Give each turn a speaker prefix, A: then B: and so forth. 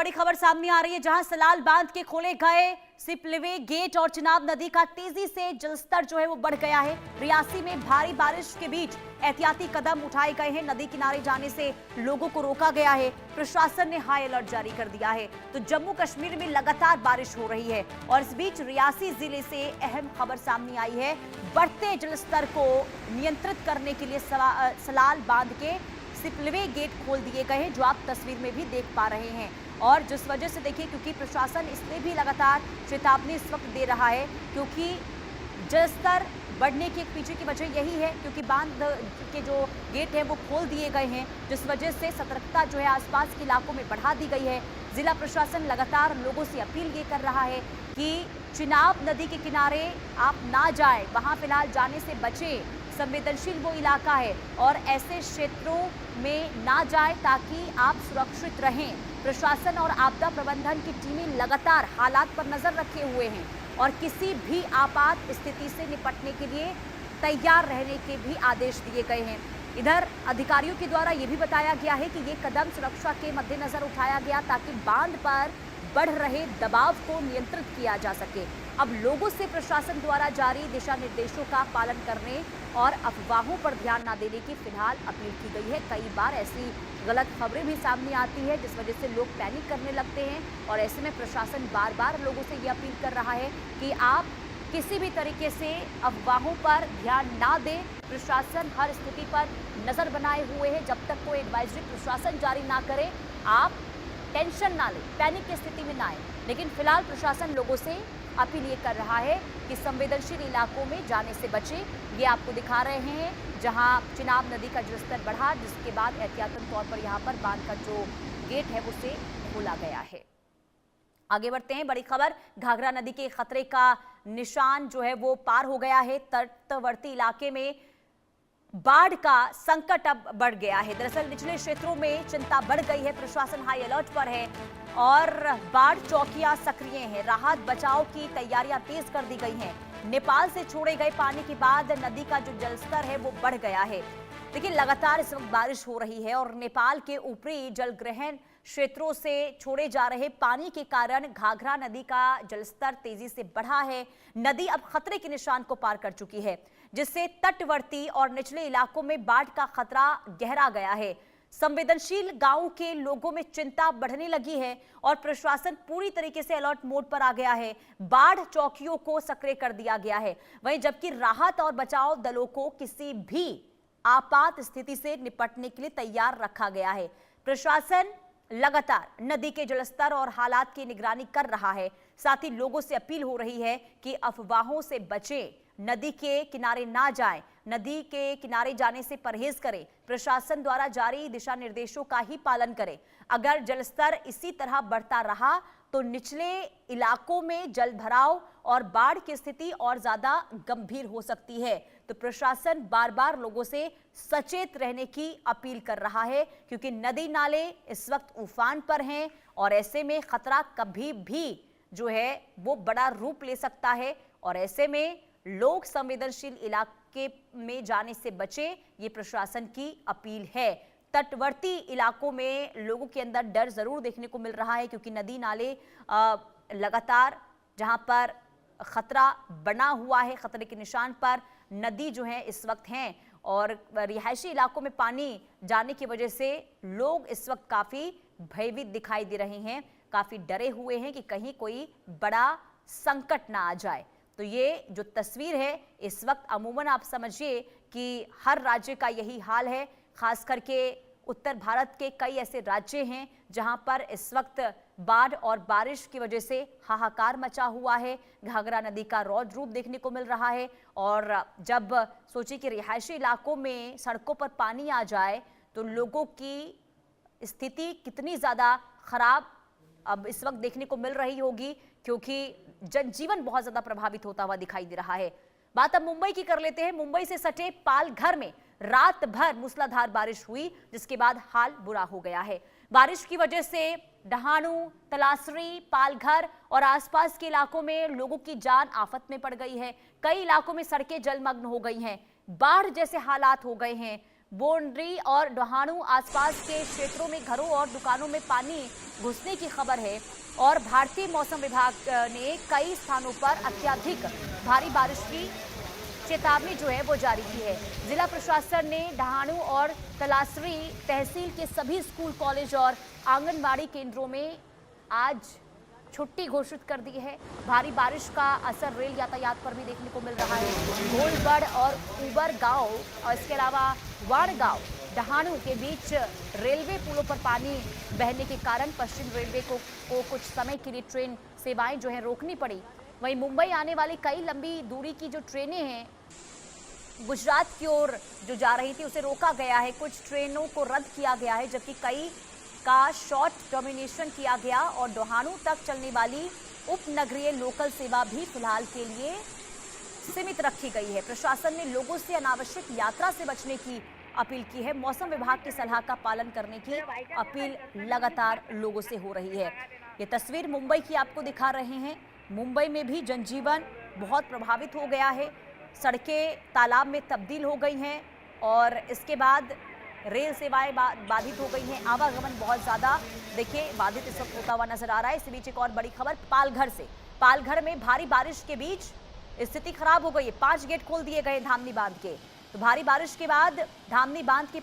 A: बड़ी खबर सामने आ रही है, जहां सलाल बांध के खोले गए सिपलिवे गेट और चिनाब नदी का तेजी से जलस्तर जो है वो बढ़ गया है। रियासी में भारी बारिश के बीच एहतियाती कदम उठाए गए हैं। नदी किनारे जाने से लोगों को रोका गया है। प्रशासन ने हाई अलर्ट जारी कर दिया है। तो जम्मू कश्मीर में लगातार बारिश हो रही है और इस बीच रियासी जिले से अहम खबर सामने आई है। बढ़ते जलस्तर को नियंत्रित करने के लिए सलाल बांध के सिपलिवे गेट खोल दिए गए हैं, जो आप तस्वीर में भी देख पा रहे हैं। और जिस वजह से देखिए, क्योंकि प्रशासन इसलिए भी लगातार चेतावनी इस वक्त दे रहा है क्योंकि जलस्तर बढ़ने के पीछे की वजह यही है क्योंकि बांध के जो गेट हैं वो खोल दिए गए हैं, जिस वजह से सतर्कता जो है आसपास के इलाकों में बढ़ा दी गई है। जिला प्रशासन लगातार लोगों से अपील ये कर रहा है कि चिनाब नदी के किनारे आप ना जाएं, वहां फिलहाल जाने से बचें। संवेदनशील वो इलाका है और ऐसे क्षेत्रों में ना जाए ताकि आप सुरक्षित रहें। प्रशासन और आपदा प्रबंधन की टीमें लगातार हालात पर नजर रखे हुए हैं और किसी भी आपात स्थिति से निपटने के लिए तैयार रहने के भी आदेश दिए गए हैं। इधर अधिकारियों के द्वारा ये भी बताया गया है कि ये कदम सुरक्षा के मद्देनजर उठाया गया ताकि बांध पर बढ़ रहे दबाव को नियंत्रित किया जा सके। अब लोगों से प्रशासन द्वारा जारी दिशा निर्देशों का पालन करने और अफवाहों पर ध्यान न देने की फिलहाल अपील की गई है। कई बार ऐसी गलत खबरें भी सामने आती है जिस वजह से लोग पैनिक करने लगते हैं और ऐसे में प्रशासन बार बार लोगों से ये अपील कर रहा है कि आप किसी भी तरीके से अफवाहों पर ध्यान ना दें। प्रशासन हर स्थिति पर नजर बनाए हुए है। जब तक कोई एडवाइजरी प्रशासन जारी ना करे, आप टेंशन ना लें, पैनिक की स्थिति में ना आए। लेकिन फिलहाल प्रशासन लोगों से अपील ये कर रहा है कि संवेदनशील इलाकों में जाने से बचें। ये आपको दिखा रहे हैं जहां चिनाब नदी का जलस्तर बढ़ा, जिसके बाद एहतियातन तौर पर यहां पर बांध का जो गेट है उसे खोला गया है। आगे बढ़ते हैं, बड़ी खबर, घाघरा नदी के खतरे का निशान जो है वो पार हो गया है। तटवर्ती इलाके में बाढ़ का संकट अब बढ़ गया है। दरअसल निचले क्षेत्रों में चिंता बढ़ गई है। प्रशासन हाई अलर्ट पर है और बाढ़ चौकियां सक्रिय हैं। राहत बचाव की तैयारियां तेज कर दी गई हैं। नेपाल से छोड़े गए पानी के बाद नदी का जो जलस्तर है वो बढ़ गया है। देखिए, लगातार इस वक्त बारिश हो रही है और नेपाल के ऊपरी जलग्रहण क्षेत्रों से छोड़े जा रहे पानी के कारण घाघरा नदी का जलस्तर तेजी से बढ़ा है। नदी अब खतरे के निशान को पार कर चुकी है, जिससे तटवर्ती और निचले इलाकों में बाढ़ का खतरा गहरा गया है। संवेदनशील गांवों के लोगों में चिंता बढ़ने लगी है और प्रशासन पूरी तरीके से अलर्ट मोड पर आ गया है। बाढ़ चौकियों को सक्रिय कर दिया गया है। वहीं जबकि राहत और बचाव दलों को किसी भी आपात स्थिति से निपटने के लिए तैयार रखा गया है। प्रशासन लगातार नदी के जलस्तर और हालात की निगरानी कर रहा है। साथ ही लोगों से अपील हो रही है कि अफवाहों से बचें, नदी के किनारे ना जाएं, नदी के किनारे जाने से परहेज करें। प्रशासन द्वारा जारी दिशा निर्देशों का ही पालन करें। अगर जलस्तर इसी तरह बढ़ता रहा तो निचले इलाकों में जल भराव और बाढ़ की स्थिति और ज्यादा गंभीर हो सकती है। तो प्रशासन बार बार लोगों से सचेत रहने की अपील कर रहा है क्योंकि नदी नाले इस वक्त उफान पर हैं और ऐसे में खतरा कभी भी जो है वो बड़ा रूप ले सकता है और ऐसे में लोग संवेदनशील इलाके में जाने से बचें, ये प्रशासन की अपील है। तटवर्ती इलाकों में लोगों के अंदर डर जरूर देखने को मिल रहा है क्योंकि नदी नाले लगातार जहां पर खतरा बना हुआ है, खतरे के निशान पर नदी जो है इस वक्त हैं और रिहायशी इलाकों में पानी जाने की वजह से लोग इस वक्त काफी भयभीत दिखाई दे रहे हैं, काफी डरे हुए हैं कि कहीं कोई बड़ा संकट ना आ जाए। तो ये जो तस्वीर है इस वक्त अमूमन आप समझिए कि हर राज्य का यही हाल है। खास करके उत्तर भारत के कई ऐसे राज्य हैं जहां पर इस वक्त बाढ़ और बारिश की वजह से हाहाकार मचा हुआ है। घाघरा नदी का रौद्र रूप देखने को मिल रहा है और जब सोचिए कि रिहायशी इलाकों में सड़कों पर पानी आ जाए तो लोगों की स्थिति कितनी ज़्यादा खराब अब इस वक्त देखने को मिल रही होगी क्योंकि जनजीवन बहुत ज़्यादा प्रभावित होता हुआ दिखाई दे रहा है। बात अब मुंबई की कर लेते हैं। मुंबई से सटे पालघर में रात भर मूसलाधार बारिश हुई, जिसके बाद हाल बुरा हो गया है। बारिश की वजह से डहाणू, तलासरी, पालघर और आसपास के इलाकों में लोगों की जान आफत में पड़ गई है। कई इलाकों में सड़कें जलमग्न हो गई हैं, बाढ़ जैसे हालात हो गए हैं। बोंडरी और डहाणू आसपास के क्षेत्रों में घरों और दुकानों में पानी घुसने की खबर है और भारतीय मौसम विभाग ने कई स्थानों पर अत्यधिक भारी बारिश की चेतावनी जो है वो जारी की है। जिला प्रशासन ने डहाणू और तलासरी तहसील के सभी स्कूल, कॉलेज और आंगनबाड़ी केंद्रों में आज छुट्टी घोषित कर दी है। भारी बारिश का असर रेल यातायात पर भी देखने को मिल रहा है। घोलगढ़ और उबर गांव और इसके अलावा वाण गांव डहाणू के बीच रेलवे पुलों पर पानी बहने के कारण पश्चिम रेलवे को कुछ समय के लिए ट्रेन सेवाएं जो है रोकनी पड़ी। वहीं मुंबई आने वाली कई लंबी दूरी की जो ट्रेनें हैं गुजरात की ओर जो जा रही थी उसे रोका गया है। कुछ ट्रेनों को रद्द किया गया है जबकि कई का शॉर्ट टर्मिनेशन किया गया और डहाणू तक चलने वाली उपनगरीय लोकल सेवा भी फिलहाल के लिए सीमित रखी गई है। प्रशासन ने लोगों से अनावश्यक यात्रा से बचने की अपील की है। मौसम विभाग की सलाह का पालन करने की अपील लगातार लोगों से हो रही है। ये तस्वीर मुंबई की आपको दिखा रहे हैं। मुंबई में भी जनजीवन बहुत प्रभावित हो गया है। सड़कें तालाब में तब्दील हो गई हैं और इसके बाद रेल सेवाएं बाधित हो गई हैं। आवागमन बहुत ज़्यादा देखिए बाधित इस वक्त होता हुआ नजर आ रहा है। इसी बीच एक और बड़ी खबर पालघर से। पालघर में भारी बारिश के बीच स्थिति खराब हो गई है। 5 गेट खोल दिए गए धामनी बांध के। तो भारी बारिश के बाद धामनी बांध की